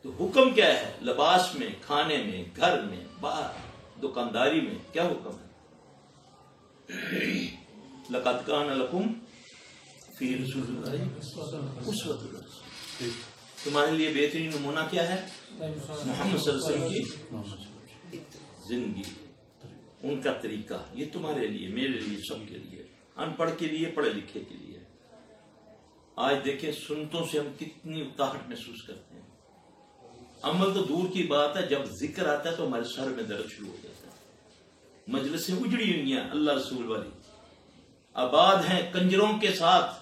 تو حکم کیا ہے؟ لباس میں، کھانے میں، گھر میں، باہر، دکانداری میں کیا حکم ہے؟ لقد کان لکم فی رسول اللہ اسوۃ حسنہ. تمہارے لیے بہترین نمونہ کیا ہے؟ محمد صلی اللہ علیہ وسلم کی زندگی، ان کا طریقہ. یہ تمہارے لیے، میرے لیے، سب کے لیے، ان پڑھ کے لیے، پڑھے لکھے کے لیے. آج دیکھیں سنتوں سے ہم کتنی اتاہٹ محسوس کرتے ہیں. عمل تو دور کی بات ہے، جب ذکر آتا ہے تو ہمارے سر میں درد شروع ہو جاتا ہے. مجلسیں اجڑی ہوئی ہیں اللہ رسول والی، آباد ہیں کنجروں کے ساتھ.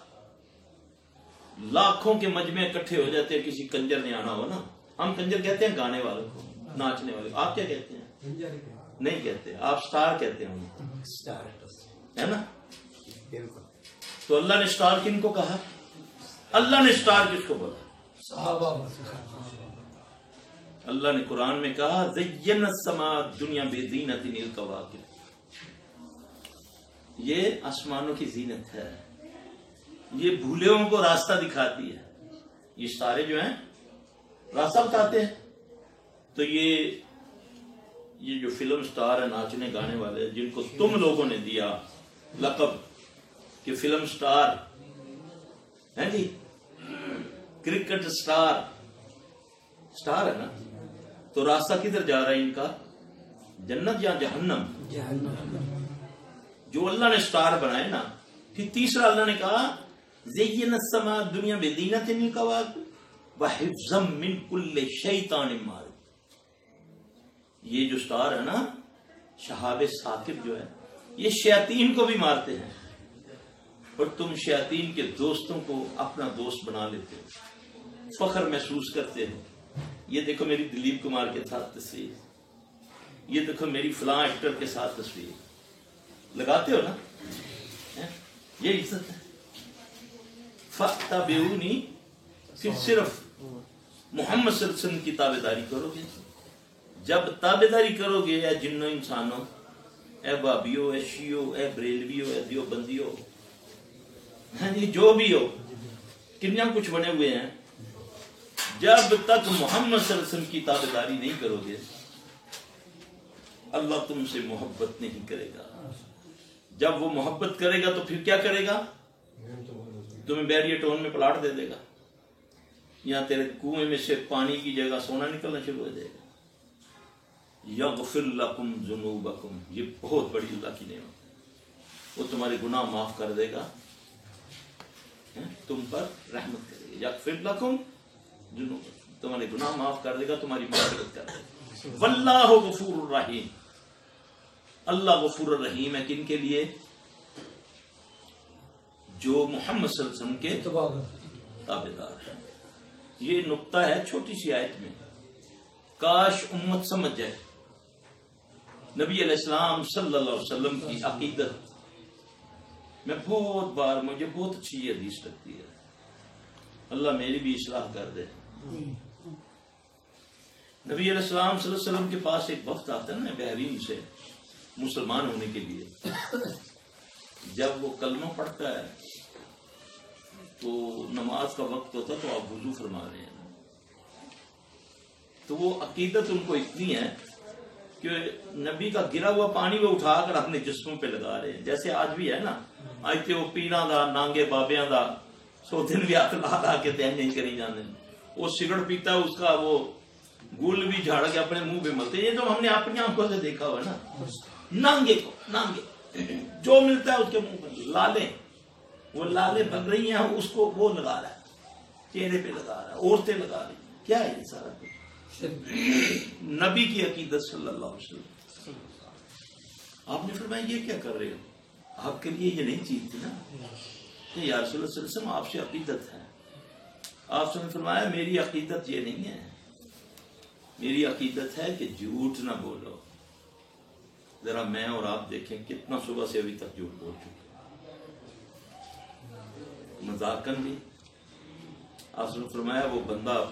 لاکھوں کے مجمع اکٹھے ہو جاتے ہیں. کسی کنجر نے آنا ہو نا، ہم کنجر کہتے ہیں گانے والوں کو، ناچنے والے. آپ کیا کہتے ہیں؟ نہیں کہتے، آپ سٹار کہتے ہیں، ہے نا؟ تو اللہ نے سٹار کن کو کہا؟ اللہ نے سٹار کس کو بولا؟ اللہ نے قرآن میں کہا زین السماء الدنیا بزینۃ الکواکب. یہ آسمانوں کی زینت ہے، یہ بھولے ہوں کو راستہ دکھاتی ہے. یہ ستارے جو ہیں راستہ بتاتے ہیں. تو یہ جو فلم سٹار ہیں، ناچنے گانے والے، جن کو تم لوگوں نے دیا لقب کہ فلم سٹار ہے جی، کرکٹ سٹار، سٹار ہے نا، تو راستہ کدھر جا رہا ہے ان کا؟ جنت یا جہنم؟ جو اللہ نے سٹار بنائے نا. پھر تیسرا اللہ نے کہا زین السماء الدنیا بزینۃ الکواکب وحفظا من کل شیطان مارد. یہ جو سٹار ہے نا، شہاب ثاقب جو ہے، یہ شیاطین کو بھی مارتے ہیں. اور تم شیاطین کے دوستوں کو اپنا دوست بنا لیتے ہو، فخر محسوس کرتے ہو. یہ دیکھو میری دلیپ کمار کے ساتھ تصویر، یہ دیکھو میری فلاں ایکٹر کے ساتھ تصویر، لگاتے ہو نا. یہ عزت ہے. فَاتَّبِعُونِی، پھر صرف محمد صلی اللہ علیہ وسلم کی تابعداری کرو گے. جب تابعداری کرو گے اے جنوں انسانوں، اے بابیو، اے شیعو، اے بریلویو، اے دیوبندیو، جو بھی ہو، کنیا کچھ بنے ہوئے ہیں، جب تک محمد صلی اللہ علیہ وسلم کی تابعداری نہیں کرو گے اللہ تم سے محبت نہیں کرے گا. جب وہ محبت کرے گا تو پھر کیا کرے گا؟ تمہیں بیریے ٹون میں پلاٹ دے دے گا، یا تیرے کنویں میں سے پانی کی جگہ سونا نکلنا شروع ہو جائے گا. یغفر لکم ذنوبکم، یہ بہت بڑی اللہ کی نعمت ہے. وہ تمہارے گناہ معاف کر دے گا، تم پر رحمت کرے گا. یغفر لکم ذنوبکم، تمہارے گناہ معاف کر دے گا، تمہاری مغفرت کر دے گا. واللہ غفور الرحیم، اللہ غفور الرحیم ہے. کن کے لیے؟ جو محمد صلی اللہ علیہ وسلم کے تابعدار ہیں. یہ نقطہ ہے چھوٹی سی آیت میں، کاش امت سمجھ جائے. نبی علیہ السلام صلی اللہ علیہ وسلم کی عقیدت میں بہت بار، مجھے بہت اچھی یہ حدیث لگتی ہے، اللہ میری بھی اصلاح کر دے. نبی علیہ السلام صلی اللہ علیہ وسلم کے پاس ایک وقت آتا ہے نا بحرین سے مسلمان ہونے کے لیے. جب وہ کلمہ پڑھتا ہے تو نماز کا وقت ہوتا تو آپ وضو فرما رہے ہیں، تو وہ عقیدت ان کو اتنی ہے کہ نبی کا گرا ہوا پانی وہ اٹھا کر اپنے جسموں پہ لگا رہے ہیں. جیسے آج بھی ہے نا، آج تے وہ پیراں دا، نانگے بابیاں دا سو دن بھی ہاتھ لا کے تین نہیں کری جانے. وہ سگرٹ پیتا ہے، اس کا وہ گل بھی جھاڑ کے اپنے منہ پہ ملتے. یہ تو ہم نے اپنی آنکھوں سے دیکھا ہوا ہے نا. نانگے کو نانگے جو ملتا ہے اس کے منہ پہ لالے، وہ لالے بن رہی ہیں، اس کو وہ لگا رہا ہے، چہرے پہ لگا رہا ہے، عورتیں لگا رہی ہیں. کیا ہے یہ سارا کچھ؟ نبی کی عقیدت صلی اللہ علیہ وسلم. آپ نے فرمایا یہ کیا کر رہے ہو؟ آپ کے لیے یہ نہیں چیز تھی نا کہ یا رسول اللہ صلی اللہ علیہ وسلم آپ سے عقیدت ہے. آپ نے فرمایا میری عقیدت یہ نہیں ہے، میری عقیدت ہے کہ جھوٹ نہ بولو. ذرا میں اور آپ دیکھیں کتنا صبح سے ابھی تک جھوٹ بول چکے، مذاقن بھی. آپ نے فرمایا وہ بندہ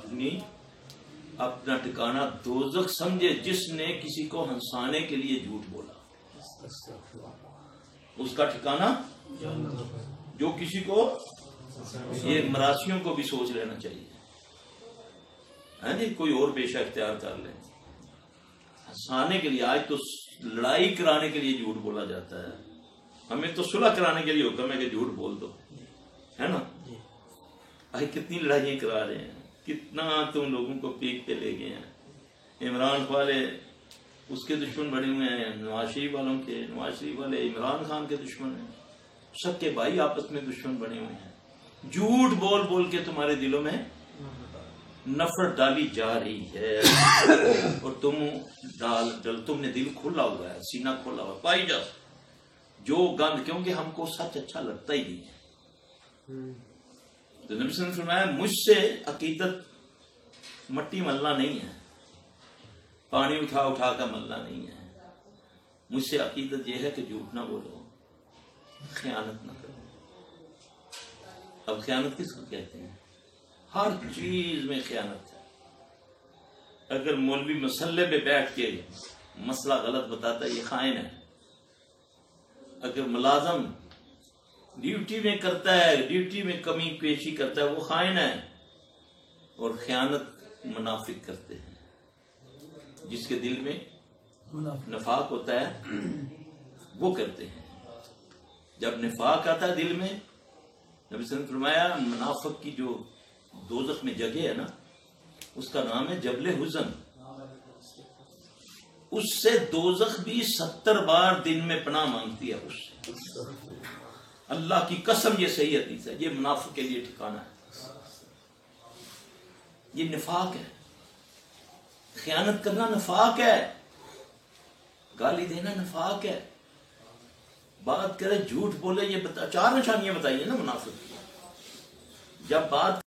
اپنا ٹھکانہ دوزخ سمجھے جس نے کسی کو ہنسانے کے لیے جھوٹ بولا. اس کا ٹھکانہ جو کسی کو، یہ مراسیوں کو بھی سوچ لینا چاہیے. ہاں جی کوئی اور پیشہ اختیار کر لیں. ہنسانے کے لیے آج تو لڑائی کرانے کے لیے جھوٹ بولا جاتا ہے. ہمیں تو صلح کرانے کے لیے حکم ہے کہ جھوٹ بول دو, ہے نا. آج کتنی لڑائیاں کرا رہے ہیں, کتنا تم لوگوں کو پیک پہ لے گئے ہیں. عمران والے اس کے دشمن بنے ہوئے ہیں, نواز شریف والوں کے, نواز شریف والے عمران خان کے دشمن ہیں, سب کے بھائی آپس میں دشمن بنے ہوئے ہیں. جھوٹ بول بول کے تمہارے دلوں میں نفرت ڈالی جا رہی ہے, اور تم نے دل کھلا ہوا ہے, سینہ کھلا ہوا پائی جا جو گند, کیونکہ ہم کو سچ اچھا لگتا ہی نہیں ہے. تو نبی صلی اللہ علیہ وسلم نے فرمایا مجھ سے عقیدت مٹی ملنا نہیں ہے, پانی اٹھا اٹھا کر ملنا نہیں ہے. مجھ سے عقیدت یہ ہے کہ جھوٹ نہ بولو, خیانت نہ کرو. اب خیانت کس کو کہتے ہیں؟ ہر چیز میں خیانت ہے. اگر مولوی مسلح پہ بیٹھ کے مسئلہ غلط بتاتا ہے یہ خائن ہے. اگر ملازم ڈیوٹی میں کرتا ہے, ڈیوٹی میں کمی پیشی کرتا ہے, وہ خائن ہے. اور خیانت منافق کرتے ہیں, جس کے دل میں نفاق ہوتا ہے وہ کرتے ہیں. جب نفاق آتا ہے دل میں, نبی صلی اللہ علیہ وسلم نے فرمایا منافق کی جو دوزخ میں جگہ ہے نا, اس کا نام ہے جبل حزن. اس سے دوزخ بھی 70 بار دن میں پناہ مانگتی ہے اس سے. اللہ کی قسم یہ صحیح حدیث ہے, یہ منافق کے لیے ٹھکانہ ہے. یہ نفاق ہے, خیانت کرنا نفاق ہے, گالی دینا نفاق ہے, بات کرے جھوٹ بولے. یہ 4 نشانیاں بتائیے نا منافق کی. جب بات